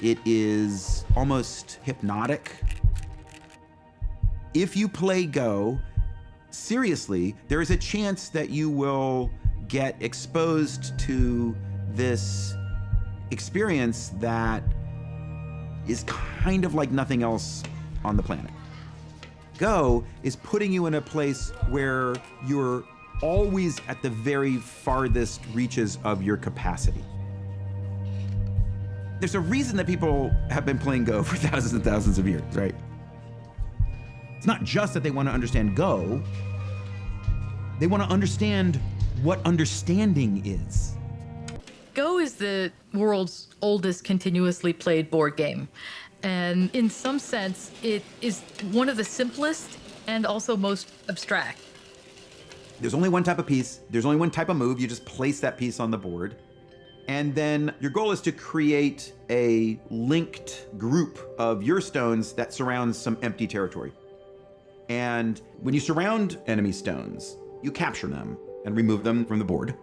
It is almost hypnotic. If you play Go, seriously, there is a chance that you will get exposed to this experience that is kind of like nothing else on the planet. Go is putting you in a place where you're always at the very farthest reaches of your capacity. There's a reason that people have been playing Go for thousands and thousands of years, right? It's not just that they want to understand Go, they want to understand what understanding is. Go is the world's oldest continuously played board game. And in some sense, it is one of the simplest and also most abstract. There's only one type of piece, there's only one type of move, you just place that piece on the board. And then your goal is to create a linked group of your stones that surrounds some empty territory. And when you surround enemy stones, you capture them and remove them from the board.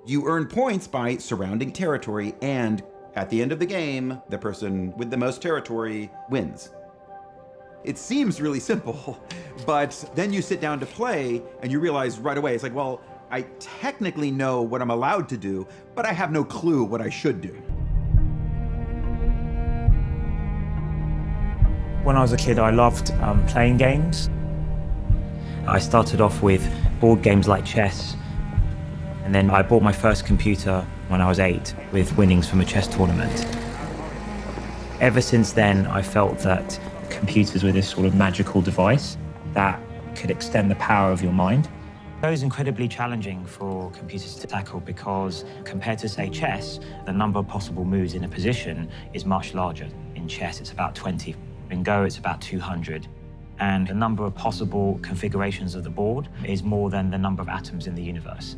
You earn points by surrounding territory, and at the end of the game, the person with the most territory wins. It seems really simple, but then you sit down to play and you realize right away, it's like, well, I technically know what I'm allowed to do, but I have no clue what I should do. When I was a kid, I loved playing games. I started off with board games like chess, and then I bought my first computer when I was 8 with winnings from a chess tournament. Ever since then, I felt that computers were this sort of magical device that could extend the power of your mind. It was incredibly challenging for computers to tackle because compared to, say, chess, the number of possible moves in a position is much larger. In chess, it's about 20. In Go, it's about 200. And the number of possible configurations of the board is more than the number of atoms in the universe.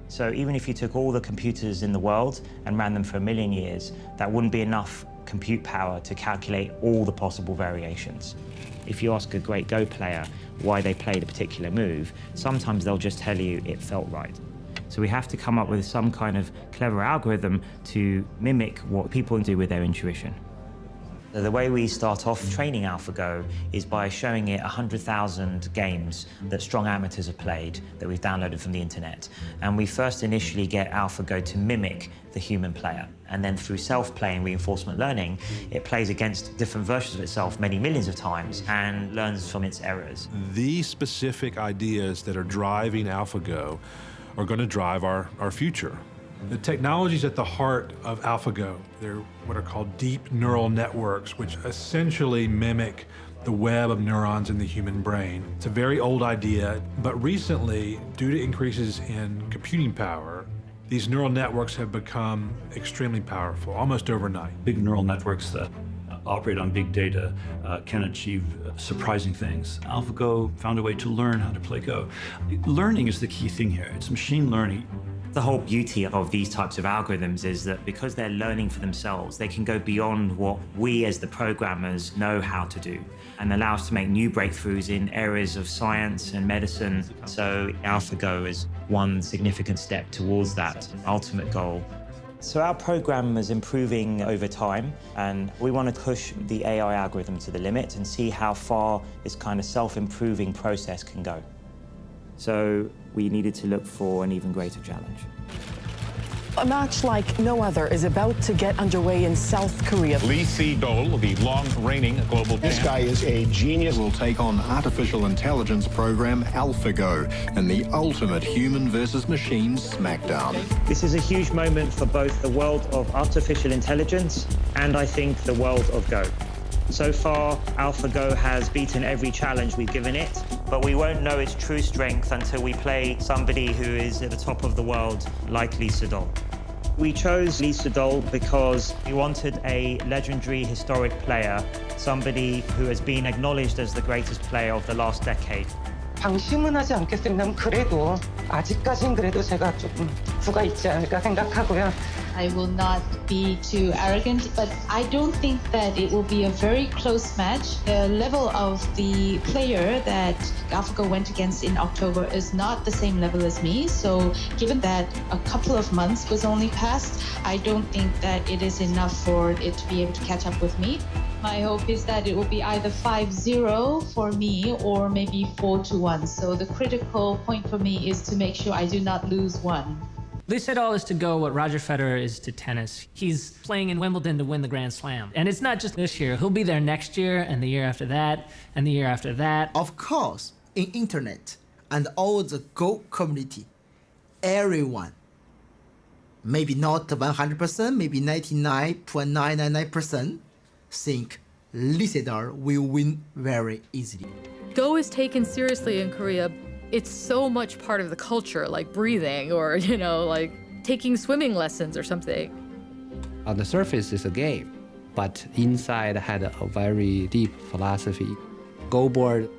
So even if you took all the computers in the world and ran them for 1 million years, that wouldn't be enough compute power to calculate all the possible variations. If you ask a great Go player why they played a particular move, sometimes they'll just tell you it felt right. So we have to come up with some kind of clever algorithm to mimic what people do with their intuition. So the way we start off training Alphago is by showing it 100,000 games that strong amateurs have played that we've downloaded from the internet. And we first initially get Alphago to mimic the human player. And then through self-play and reinforcement learning, it plays against different versions of itself many millions of times and learns from its errors. The specific ideas that are driving Alphago are going to drive our future. The technology's at the heart of Alphago. They're what are called deep neural networks, which essentially mimic the web of neurons in the human brain. It's a very old idea, but recently, due to increases in computing power, these neural networks have become extremely powerful, almost overnight. Big neural networks that operate on big data can achieve surprising things. Alphago found a way to learn how to play Go. Learning is the key thing here. It's machine learning. The whole beauty of these types of algorithms is that because they're learning for themselves, they can go beyond what we as the programmers know how to do and allow us to make new breakthroughs in areas of science and medicine. So Alphago is one significant step towards that ultimate goal. So our program is improving over time, and we want to push the AI algorithm to the limit and see how far this kind of self-improving process can go. So we needed to look for an even greater challenge. A match like no other is about to get underway in South Korea. Sedol, the long-reigning global champ. This guy is a genius. Will take on artificial intelligence program Alphago in the ultimate human versus machine smackdown. This is a huge moment for both the world of artificial intelligence and I think the world of Go. So far, Alphago has beaten every challenge we've given it, but we won't know its true strength until we play somebody who is at the top of the world, like Sedol. We chose Sedol because we wanted a legendary historic player, somebody who has been acknowledged as the greatest player of the last decade. 방심은 하지 않겠습니다만 그래도 아직까진 그래도 제가 조금 부가 있지 않을까 생각하고요. I will not be too arrogant, but I don't think that it will be a very close match. The level of the player that Alphago went against in October is not the same level as me. So given that a couple of months was only passed, I don't think that it is enough for it to be able to catch up with me. My hope is that it will be either 5-0 for me or maybe 4-1. So the critical point for me is to make sure I do not lose one. Sedol is to go what Roger Federer is to tennis. He's playing in Wimbledon to win the Grand Slam. And it's not just this year. He'll be there next year and the year after that and the year after that. Of course, in internet and all the Go community, everyone, maybe not 100%, maybe 99.999%, think Sedol will win very easily. Go is taken seriously in Korea. It's so much part of the culture, like breathing or, like taking swimming lessons or something. On the surface, it's a game, but inside had a very deep philosophy. Go board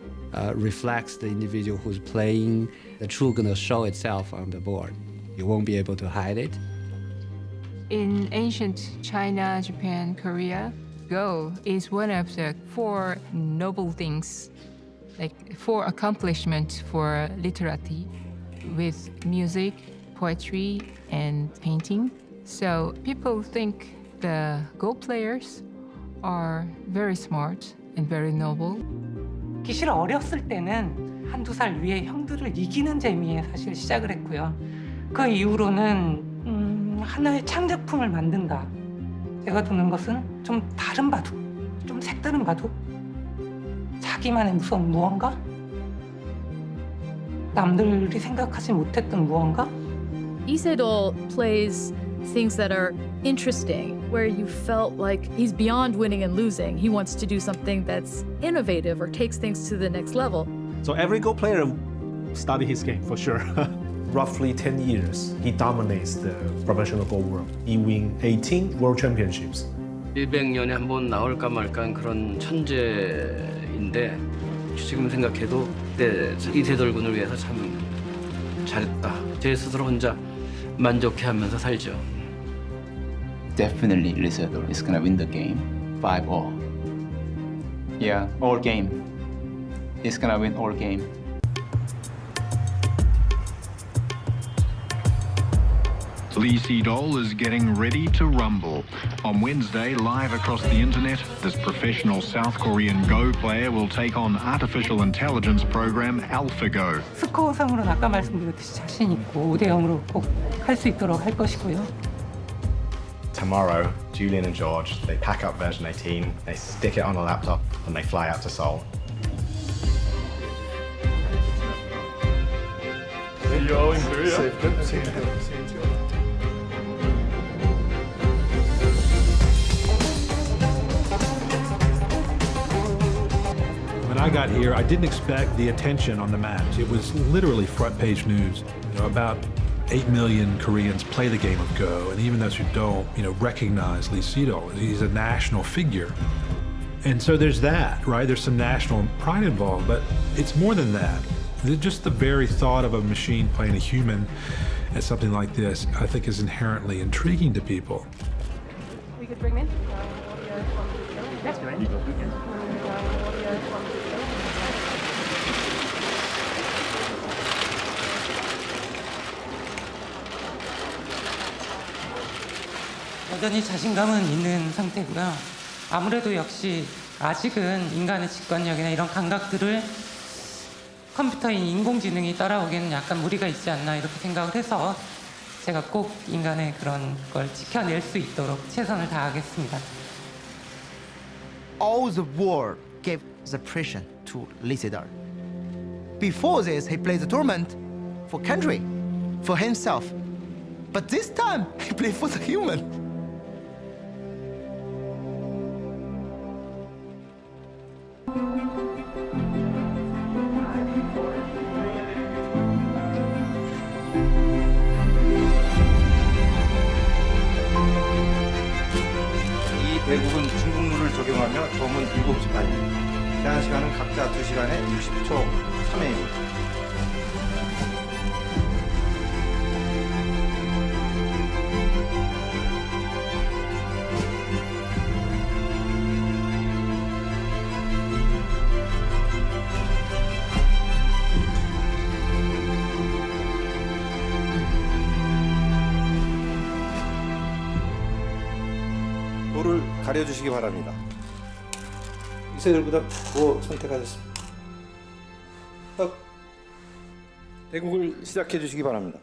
reflects the individual who's playing. The truth gonna show itself on the board. You won't be able to hide it. In ancient China, Japan, Korea, Go is one of the 4 noble things, like 4 accomplishments for literati, with music, poetry, and painting. So people think the Go players are very smart and very noble. 사실 어렸을 때는 한두 살 위에 형들을 이기는 재미에 사실 시작을 했고요. 그 이후로는 하나의 창작품을 만든다. 제가 두는 것은 좀 다른 바둑, 좀 색다른 바둑, 자기만의 무언가? 남들이 생각하지 못했던 무언가? Sedol plays things that are interesting, where you felt like he's beyond winning and losing. He wants to do something that's innovative or takes things to the next level. So every Go player study his game for sure. Roughly 10 years, he dominates the professional Go world. He wins 18 world championships. 100년에 한 번 나올까 말까한 그런 천재인데 지금 생각해도 그때 이세돌 군을 위해서 참 잘했다. 제 스스로 혼자 만족해하면서 살죠. Definitely, Sedol is gonna win the game 5-0. Yeah, all game. He's gonna win all game. Sedol is getting ready to rumble. On Wednesday, live across the internet, this professional South Korean Go player will take on artificial intelligence program Alphago. 스코어상으로는 아까 말씀드렸듯이 자신 있고 5-0으로 꼭 할 수 있도록 할 것이고요. Tomorrow, Julian and George, they pack up version 18, they stick it on a laptop, and they fly out to Seoul. See you all in Korea. When I got here, I didn't expect the attention on the match. It was literally front page news. About 8 million Koreans play the game of Go, and even those who don't, recognize Sedol. He's a national figure. And so there's that, right? There's some national pride involved, but it's more than that. Just the very thought of a machine playing a human at something like this, I think is inherently intriguing to people. We could bring in. That's great. 여전히 자신감은 있는 상태고요. 아무래도 역시 아직은 인간의 직관력이나 이런 감각들을 컴퓨터인 인공지능이 따라오기에는 약간 무리가 있지 않나 이렇게 생각을 해서 제가 꼭 인간의 그런 걸 지켜낼 수 있도록 최선을 다하겠습니다. All the world gave the pressure to Sedol. Before this, he played the tournament for country, for himself. But this time, he played for the human. 대국은 중국룰을 적용하며 점은 7시 반입니다. 제한 시간은 각자 2시간에 60초 3회입니다. 도를 가려주시기 바랍니다. 이세돌 구단 뭐 선택하셨습니다. 대국을 시작해 주시기 바랍니다.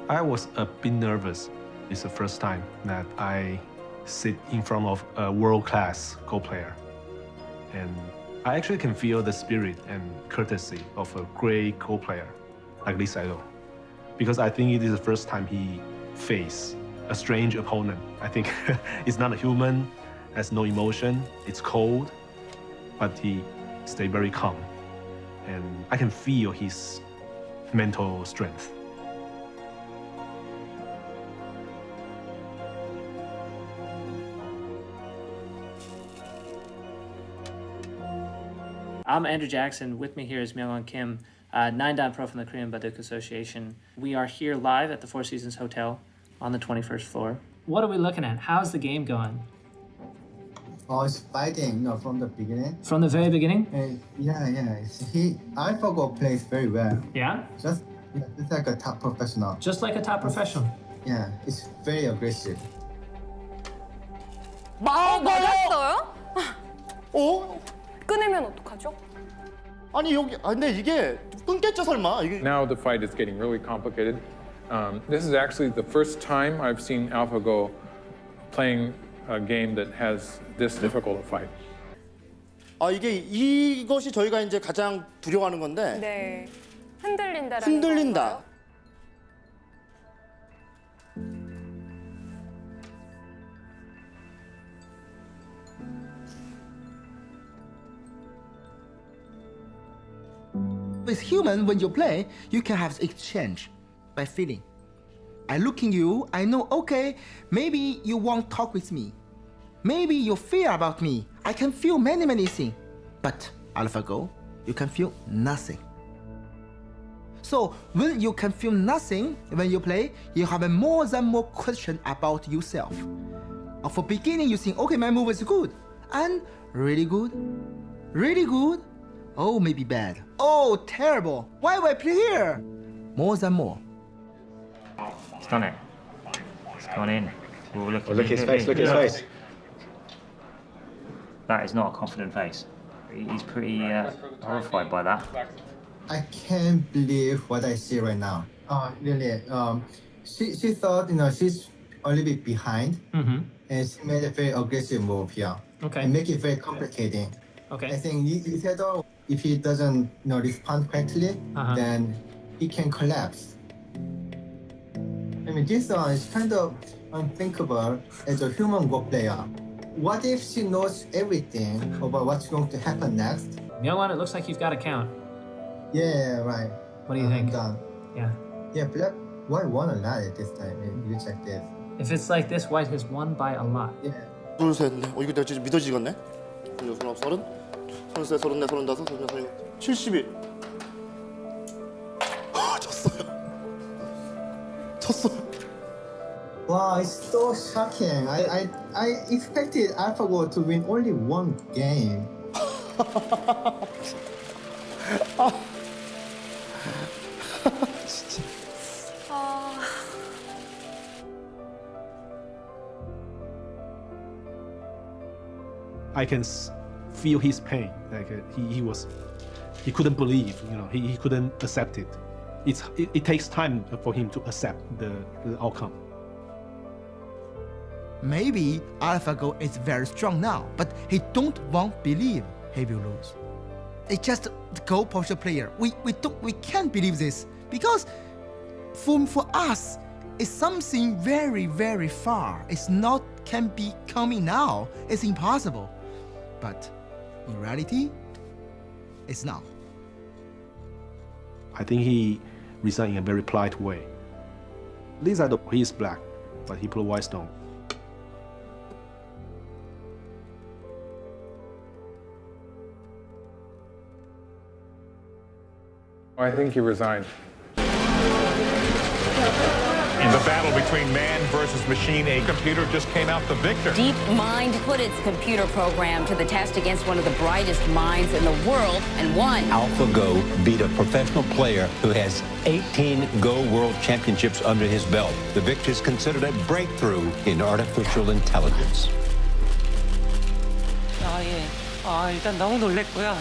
I was a bit nervous. It's the first time that I sit in front of a world-class Go player. And I actually can feel the spirit and courtesy of a great Go player like Lee Sedol. Because I think it is the first time he faced a strange opponent. I think it's not a human, has no emotion, it's cold, but he stayed very calm. And I can feel his mental strength. I'm Andrew Jackson. With me here is Myung-won Kim, 9-dan pro from the Korean Baduk Association. We are here live at the Four Seasons Hotel on the 21st floor. What are we looking at? How's the game going? Oh, it's fighting, from the beginning. From the very beginning? Yeah. Alphago plays very well. Yeah? Just like a top professional. Just like a top professional? Yeah, it's very aggressive. 맞았어요? 끊으면 어떡하죠? 아니 여기 근데 이게 끊겠죠 설마? 이게 Now the fight is getting really complicated. This is actually the first time I've seen Alphago playing a game that has this difficult a fight. 이것이 저희가 이제 가장 두려워하는 건데. 네. 흔들린다라는 흔들린다. 건가요? With human, when you play, you can have exchange by feeling. I look in you, I know, okay, maybe you won't talk with me. Maybe you fear about me. I can feel many things. But Alphago, you can feel nothing. So when you can feel nothing when you play, you have more than more question about yourself. For beginning, you think, okay, my move is good. And really good. Really good. Oh, maybe bad. Oh, terrible. Why do I play here? More than more. He's done it. It's gone in. Ooh, look his face, look his face. That is not a confident face. He's pretty horrified by that. I can't believe what I see right now. Really. She thought, she's a little bit behind. Mm-hmm. And she made a very aggressive move here. Okay. And make it very complicating. Okay. I think if he doesn't respond correctly, then he can collapse. I mean, this one is kind of unthinkable as a human Go player. What if she knows everything about what's going to happen next? Myung-won, it looks like you've got a count. Yeah, right. What do you think? Done. Yeah. Yeah, black, white won a lot at this time. You check this. If it's like this, white has won by a lot. Yeah. 둘, 셋, 넷. 이거 내가 진짜 믿어지겠네. 29, 30, 33, 34, 35, 36, 71. 졌어요. Wow, it's so shocking. I expected Alphago to win only one game. I can feel his pain. Like he couldn't believe. He couldn't accept it. It takes time for him to accept the outcome. Maybe Alphago is very strong now, but he don't want believe he will lose. It's just the Go professional player. We can't believe this because for us it's something very far. It's not can be coming now. It's impossible. But in reality, it's now. I think he resigned in a very polite way. Lee Sedol, he is black, but he plays white stone. I think he resigned. In the battle between man versus machine, a computer just came out the victor. DeepMind put its computer program to the test against one of the brightest minds in the world and won. Alphago beat a professional player who has 18 Go World Championships under his belt. The victory is considered a breakthrough in artificial intelligence. 예. 일단 너무 놀랬고요.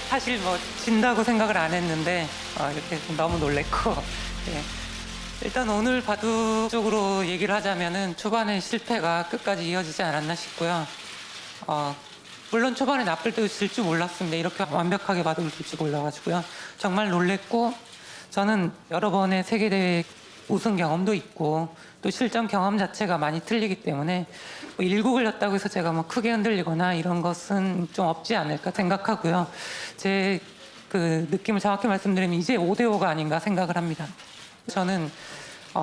사실 뭐 진다고 생각을 안 했는데 이렇게 너무 놀랬고. 예. 일단 오늘 바둑 쪽으로 얘기를 하자면은 초반에 실패가 끝까지 이어지지 않았나 싶고요. 물론 초반에 나쁠 때도 질 줄 몰랐습니다. 이렇게 완벽하게 바둑을 둘 줄 몰라가지고요. 정말 놀랬고 저는 여러 번의 세계대회 우승 경험도 있고 또 실전 경험 자체가 많이 틀리기 때문에 뭐 일구 걸렸다고 해서 제가 뭐 크게 흔들리거나 이런 것은 좀 없지 않을까 생각하고요. 제 그 느낌을 정확히 말씀드리면 이제 5대5가 아닌가 생각을 합니다. 저는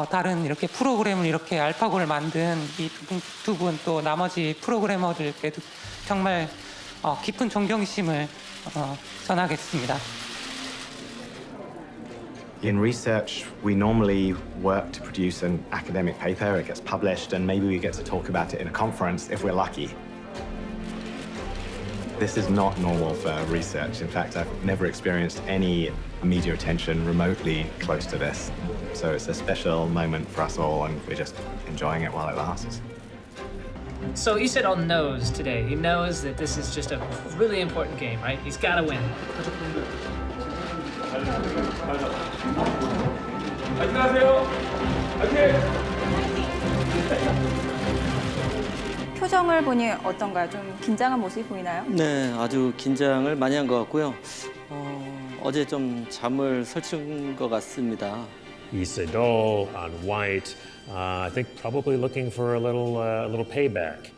다른 이렇게 프로그램을 이렇게 알파고를 만든 이 두 분 또 나머지 프로그래머들께도 정말 깊은 존경심을 전하겠습니다. In research, we normally work to produce an academic paper, it gets published, and maybe we get to talk about it in a conference if we're lucky. This is not normal for research. In fact, I've never experienced any media attention remotely close to this. So it's a special moment for us all, and we're just enjoying it while it lasts. So Sedol knows today. He knows that this is just a really important game, right? He's got to win. 표정을 보니 어떤가요? 좀 긴장한 모습이 보이나요? 네, 아주 긴장을 많이 한 것 같고요. 어제 좀 잠을 설친 것 같습니다. Sedol on white, I think probably looking for a little payback.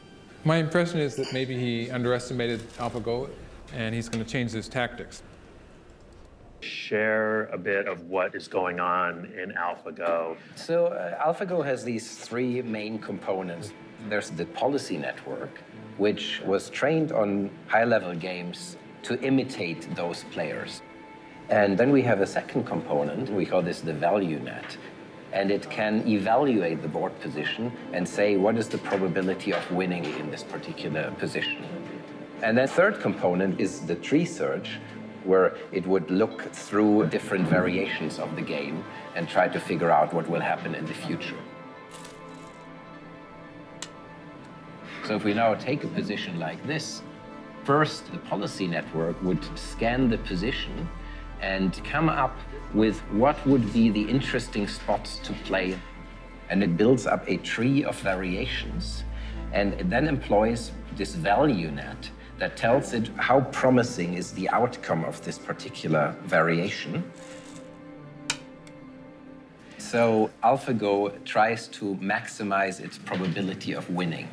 My impression is that maybe he underestimated AlphaGo and he's going to change his tactics. Share a bit of what is going on in AlphaGo. So AlphaGo has these three main components. There's the policy network, which was trained on high-level games to imitate those players. And then we have a second component, we call this the value net. And it can evaluate the board position and say what is the probability of winning in this particular position. And then third component is the tree search, where it would look through different variations of the game and try to figure out what will happen in the future. So if we now take a position like this, first the policy network would scan the position and come up with what would be the interesting spots to play. And it builds up a tree of variations and it then employs this value net that tells it how promising is the outcome of this particular variation. So AlphaGo tries to maximize its probability of winning,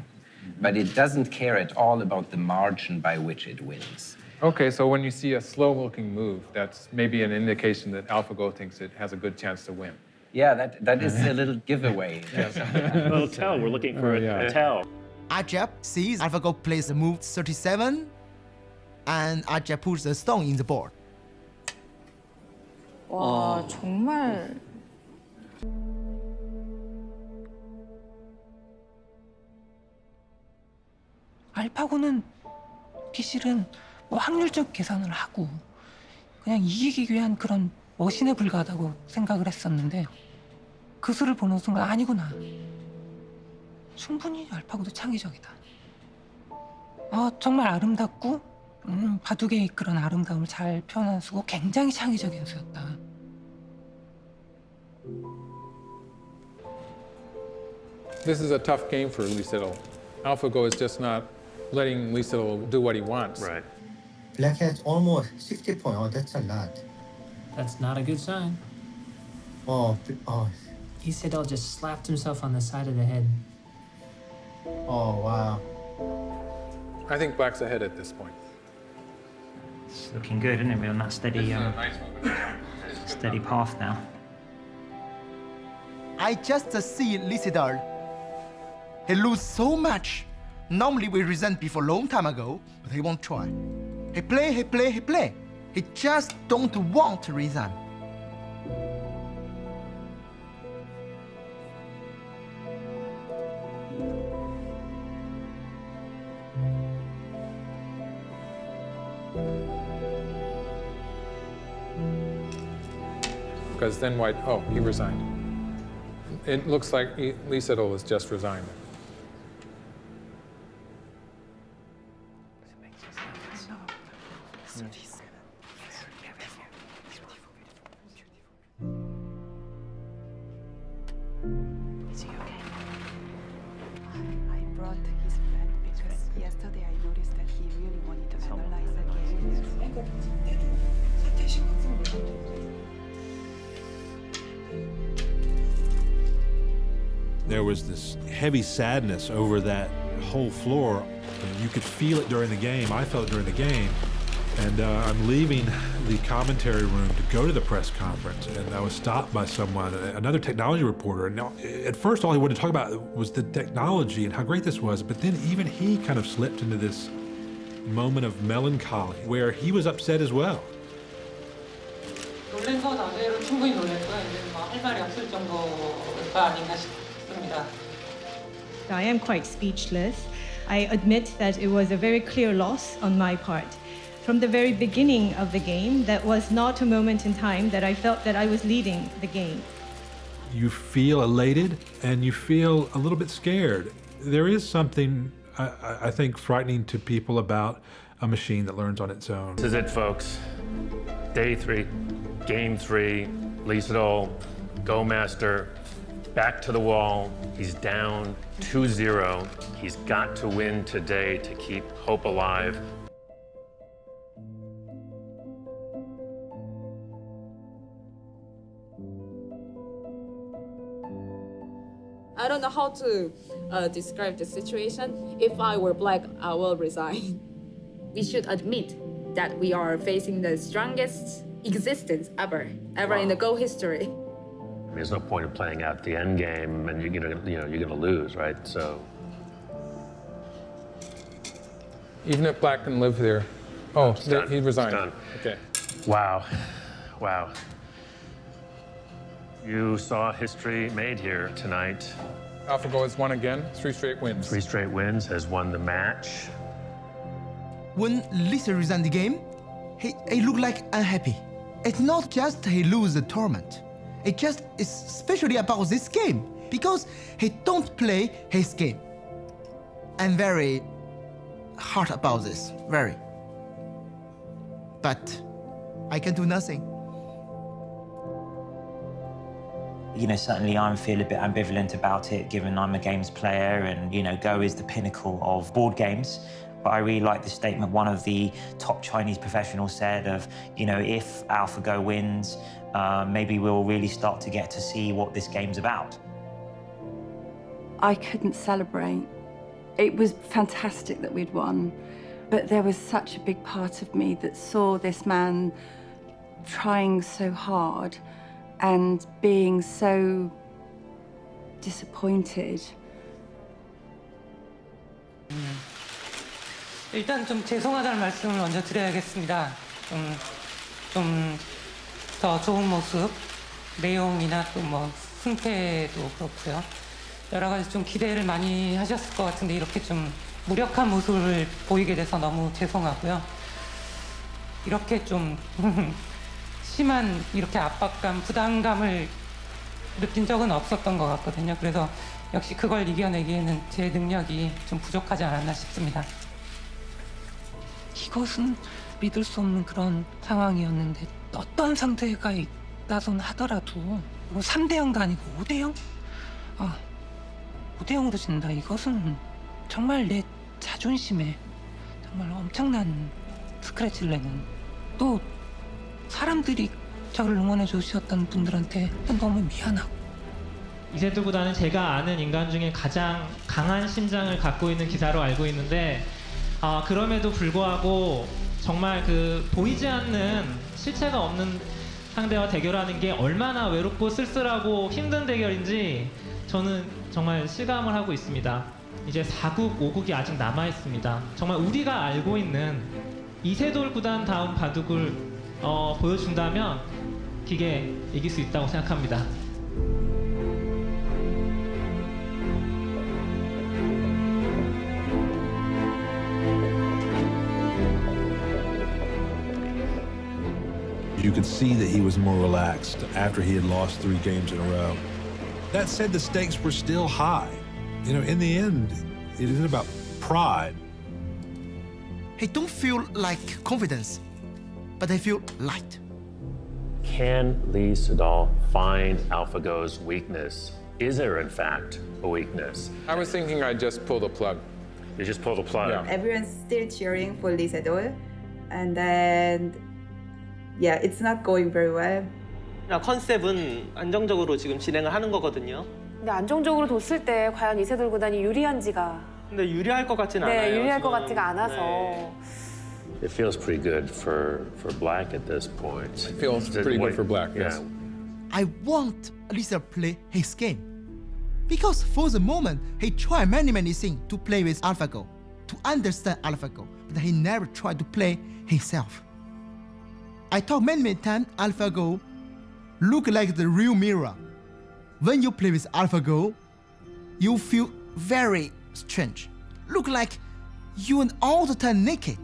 but it doesn't care at all about the margin by which it wins. Okay, so when you see a slow-looking move, that's maybe an indication that AlphaGo thinks it has a good chance to win. Yeah, that is a little giveaway. A little tell, we're looking for a tell. Ajab sees AlphaGo plays the move 37, and Ajab puts the stone in the board. 와, 정말 알파고는 실은 뭐 확률적 계산을 하고 그냥 이기기 위한 그런 머신에 불과하다고 생각을 했었는데 그 수를 보는 순간 아니구나. 충분히 알파고도 창의적이다. 정말 아름답고 바둑의 그런 아름다움을 잘 표현한 수고 굉장히 창의적인 수였다. This is a tough game for Sedol. AlphaGo is just not letting Sedol do what he wants. Right. Black has almost 60 points. Oh, that's a lot. That's not a good sign. Sedol just slapped himself on the side of the head. Oh, wow. I think Black's ahead at this point. It's looking good, isn't it? We're on that steady path now. I just see Sedol. He lose so much. Normally we resent before long time ago, but he won't try. He play. He just don't want to resign. Because then why? Oh, he resigned. It looks like Lee Sedol has just resigned. Is he okay? I brought his friend because yesterday I noticed that he really wanted to analyze the game. There was this heavy sadness over that whole floor. You could feel it during the game. I felt it during the game. And I'm leaving the commentary room to go to the press conference, and I was stopped by someone, another technology reporter. And at first, all he wanted to talk about was the technology and how great this was. But then even he kind of slipped into this moment of melancholy where he was upset as well. 놀래서 나대로 충분히 놀랬고요. 이제 할 말이 없을 정도가 아닌가 싶습니다. I am quite speechless. I admit that it was a very clear loss on my part. From the very beginning of the game, that was not a moment in time that I felt that I was leading the game. You feel elated and you feel a little bit scared. There is something, I think, frightening to people about a machine that learns on its own. This is it, folks. Day 3, Game 3, Lee Sedol, Go Master, back to the wall. He's down 2-0. He's got to win today to keep hope alive. I don't know how to describe the situation. If I were black, I will resign. We should admit that we are facing the strongest existence ever in the Go history. There's no point in playing out the end game, and you're gonna lose, right? So, Even if Black can live there. Oh, he resigned. Done. Okay. Wow, wow. You saw history made here tonight. Alphago has won again, 3 straight wins. 3 straight wins, has won the match. When Lisa resigned the game, he looked like unhappy. It's not just he lose the tournament. It just is especially about this game because he don't play his game. I'm very hurt about this, very. But I can do nothing. You know, certainly I feel a bit ambivalent about it, given I'm a games player and, you know, Go is the pinnacle of board games. But I really like the statement one of the top Chinese professionals said of, you know, if Alphago wins, maybe we'll really start to get to see what this game's about. I couldn't celebrate. It was fantastic that we'd won, but there was such a big part of me that saw this man trying so hard and being so disappointed. 일단 좀 죄송하다는 말씀을 먼저 드려야겠습니다. 좀 더 좋은 모습, 내용이나 또 뭐 승패도 그렇고요. 여러 가지 좀 기대를 많이 하셨을 것 같은데 이렇게 좀 무력한 모습을 보이게 돼서 너무 죄송하고요. 이렇게 좀 심한 이렇게 압박감, 부담감을 느낀 적은 없었던 것 같거든요. 그래서 역시 그걸 이겨내기에는 제 능력이 좀 부족하지 않았나 싶습니다. 이것은 믿을 수 없는 그런 상황이었는데 어떤 상대가 있다손 하더라도 뭐 3대0도 아니고 5대0? 5대0으로 진다. 이것은 정말 내 자존심에 정말 엄청난 스크래치를 내는 또 사람들이 저를 응원해 주셨던 분들한테 너무 미안하고 이세돌보다는 제가 아는 인간 중에 가장 강한 심장을 갖고 있는 기사로 알고 있는데 그럼에도 불구하고 정말 그 보이지 않는 실체가 없는 상대와 대결하는 게 얼마나 외롭고 쓸쓸하고 힘든 대결인지 저는 정말 실감을 하고 있습니다. 이제 4국, 5국이 아직 남아 있습니다. 정말 우리가 알고 있는 이세돌 구단 다운 바둑을 보여준다면 기계 이길 수 있다고 생각합니다. You could see that he was more relaxed after he had lost 3 games in a row. That said, the stakes were still high. You know, in the end, it isn't about pride. I don't feel like confidence, but I feel light. Can Lee Sedol find AlphaGo's weakness? Is there, in fact, a weakness? I was thinking I'd just pull the plug. You just pull the plug? Yeah. Everyone's still cheering for Lee Sedol, and then yeah, it's not going very well. 컨셉은 안정적으로 지금 진행을 하는 거거든요. 근데 안정적으로 뒀을 때 과연 이세돌 구단이 유리한지가 근데 유리할 것 같진 않아요. 네, 유리할 것 지금. 같지가 않아서. 네. It feels pretty good for Black at this point. It feels pretty good for Black, yes. I want Lisa to play his game. Because for the moment, he tried many things to play with AlphaGo, to understand AlphaGo, but he never tried to play himself. I thought many times AlphaGo look like the real mirror. When you play with AlphaGo, you feel very strange. Look like you are all the time naked.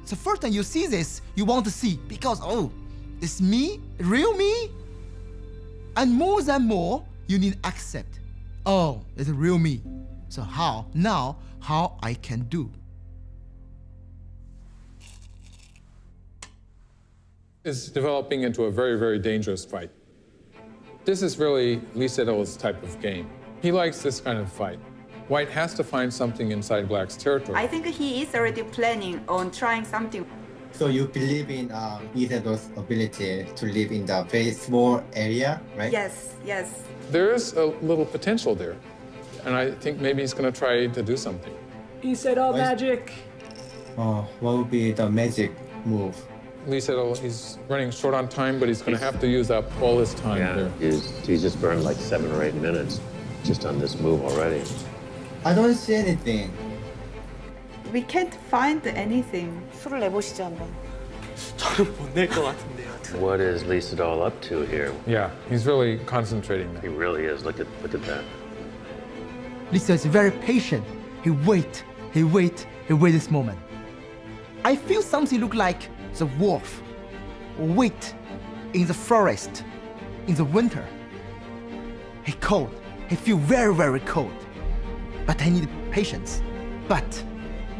The first time you see this, you want to see because, oh, it's me, real me? And more than more, you need to accept. Oh, it's real me. So how I can do? It's developing into a very, very dangerous fight. This is really Lee Sedol's type of game. He likes this kind of fight. White has to find something inside Black's territory. I think he is already planning on trying something. So you believe in Isador's ability to live in the very small area, right? Yes, yes. There is a little potential there. And I think maybe he's going to try to do something. Isedol magic! What would be the magic move? Lee Sedol, he's running short on time, but he's going to have to use up all his time there. He's just burned like 7 or 8 minutes just on this move already. I don't see anything. We can't find anything. 수를 내보시죠 한번. 저는 못 낼 것 같은데요. What is Lee Sedol up to here? Yeah, he's really concentrating now. He really is. Look at that. Lisa is very patient. He wait this moment. I feel something look like the wolf wait in the forest in the winter. He cold. He feel very, very cold. But I need patience. But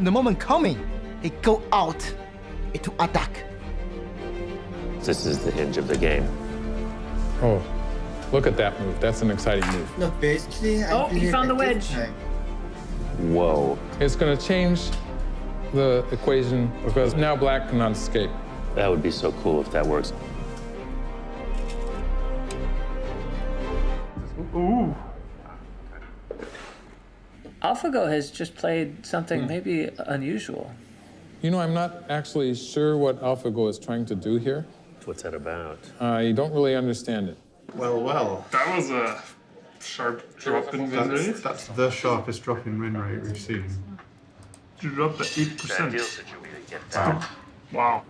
the moment coming, he go out to attack. This is the hinge of the game. Oh, look at that move. That's an exciting move. No, basically, I he found the wedge. Whoa. It's going to change the equation because now Black cannot escape. That would be so cool if that works. Ooh. AlphaGo has just played something maybe unusual. You know, I'm not actually sure what AlphaGo is trying to do here. What's that about? I don't really understand it. Well. That was a sharp drop in win rate. That's the sharpest drop in win rate we've seen. You dropped at 8%. Deals that you really get down. Wow.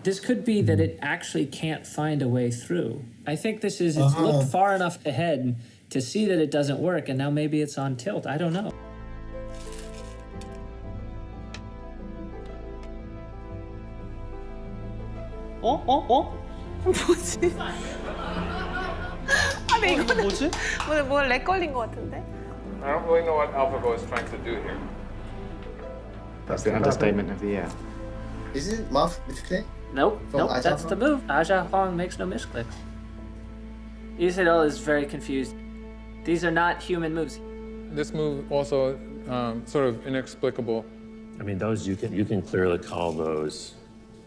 This could be that it actually can't find a way through. I think this is, it's looked far enough ahead to see that it doesn't work, and now maybe it's on tilt. I don't know. 뭐지? 아니 이거는 뭐지? 오늘 렉 걸린 것 같은데? I don't really know what AlphaGo is trying to do here. That's the understatement of the year. Is it Muff misclick? Nope, From nope, that's Aja the move. Aja Hong makes no misclicks. Isidol is very confused. These are not human moves. This move also sort of inexplicable. I mean, those you can clearly call those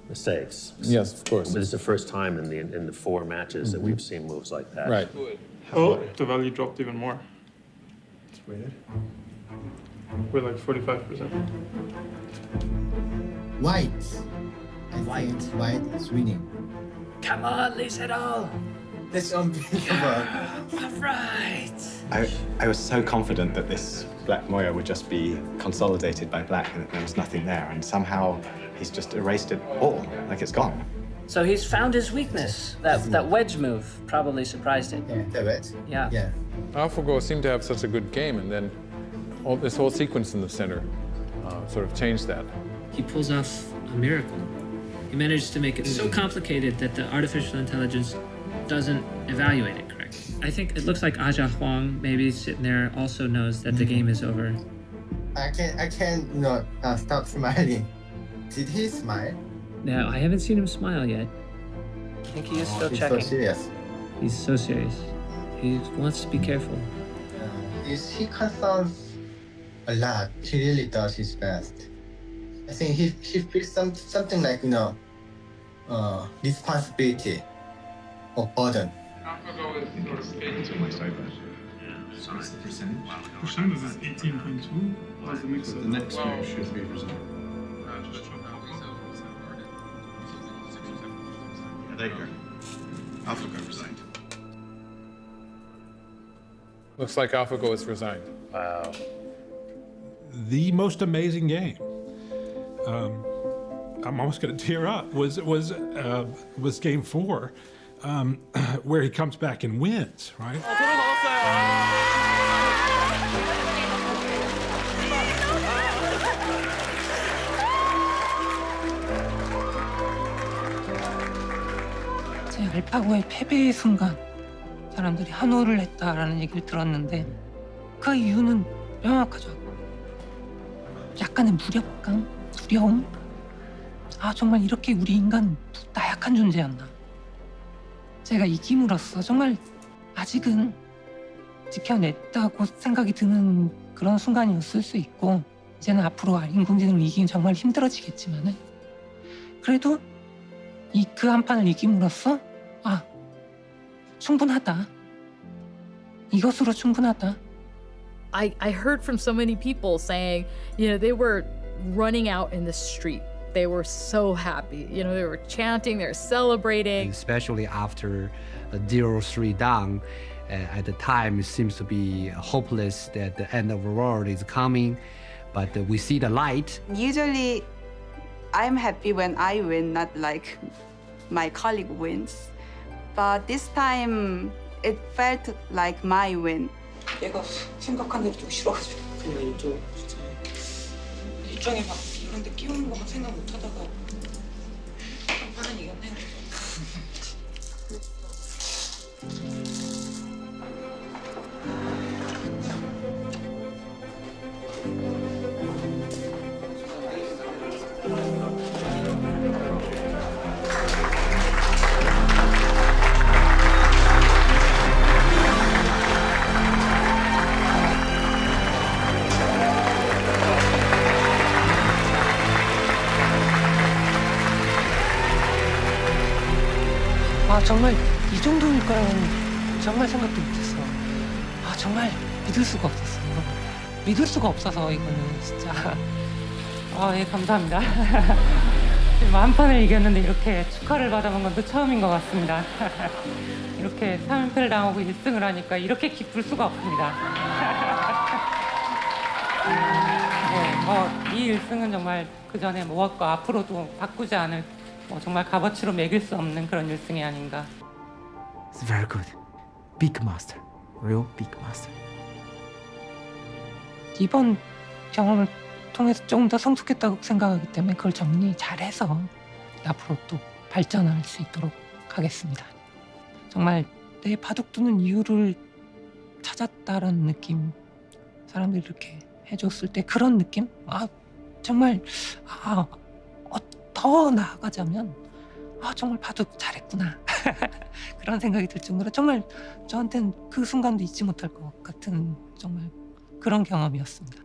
mistakes. Yes, of course. But it's the first time in the 4 matches that we've seen moves like that. Right. Oh, the value dropped even more. It's weird. We're like 45%. White. I think White is winning. Come on, Lee Sedol. That's unbelievable. Right. I was so confident that this Black Moya would just be consolidated by Black and that there was nothing there, and somehow he's just erased it all, like it's gone. So he's found his weakness. That wedge move probably surprised him. Yeah, the wedge. Yeah. Yeah. AlphaGo seemed to have such a good game, and then this whole sequence in the center sort of changed that. He pulls off a miracle. He managed to make it so complicated that the artificial intelligence doesn't evaluate it correctly. I think it looks like Aja Huang, maybe sitting there, also knows that the game is over. I can't, stop smiling. Did he smile? Now, I haven't seen him smile yet. I think he is still He's checking. so serious. He's so serious. He wants to be careful. He concerns a lot. He really does his best. I think he feels something like, responsibility or burden. AlphaGo is 18.2. So what's the percentage? Percentage is 18.2. What's the mix? So the next one should be percent. Yeah, there you go. AlphaGo resigned. Looks like AlphaGo is resigned. Wow. The most amazing game. I'm almost going to tear up. Was game 4, where he comes back and wins, right? 제 알파고의 패배의 순간 사람들이 한호를 했다라는 얘기를 들었는데 그 이유는 명확하죠. 약간의 무력감, 두려움. 아 정말 이렇게 우리 인간 나약한 존재였나. 제가 이김으로써 정말 아직은 지켜냈다고 생각이 드는 그런 순간이었을 수 있고 이제는 앞으로 인공지능을 이기긴 정말 힘들어지겠지만은 그래도 그 한 판을 이김으로써 아 충분하다. 이것으로 충분하다. I heard from so many people saying, they were running out in the street. They were so happy. They were chanting, they were celebrating. Especially after 0-3 down, at the time it seems to be hopeless that the end of the world is coming, but we see the light. Usually, I'm happy when I win, not like my colleague wins. But this time, it felt like my win. 얘가 생각한 대로 좀 싫어가지고 그냥 일정 진짜 일정에 막 이런 데 끼우는 거 생각 못 하다가 한 판은 이겼네. 아 정말 이 정도일 거라고는 정말 생각도 못했어. 아 정말 믿을 수가 없었어. 믿을 수가 없어서 이거는 진짜. 예 감사합니다. 지금 한 판을 이겼는데 이렇게 축하를 받아본 건 또 처음인 것 같습니다. 이렇게 3연패를 당하고 1승을 하니까 이렇게 기쁠 수가 없습니다. 네, 이 1승은 정말 그 전에 모았고 앞으로도 바꾸지 않을 정말 값어치로 매길 수 없는 그런 1승이 아닌가. It's very good. Big master. Real big master. 이번 경험을 통해서 조금 더 성숙했다고 생각하기 때문에 그걸 정리 잘해서 앞으로 또 발전할 수 있도록 하겠습니다. 정말 내 바둑 두는 이유를 찾았다라는 느낌. 사람들이 이렇게 해줬을 때 그런 느낌? 정말 더 나아가자면 정말 바둑 잘했구나. 그런 생각이 들 정도로 정말 저한테는 그 순간도 잊지 못할 것 같은 정말 그런 경험이었습니다.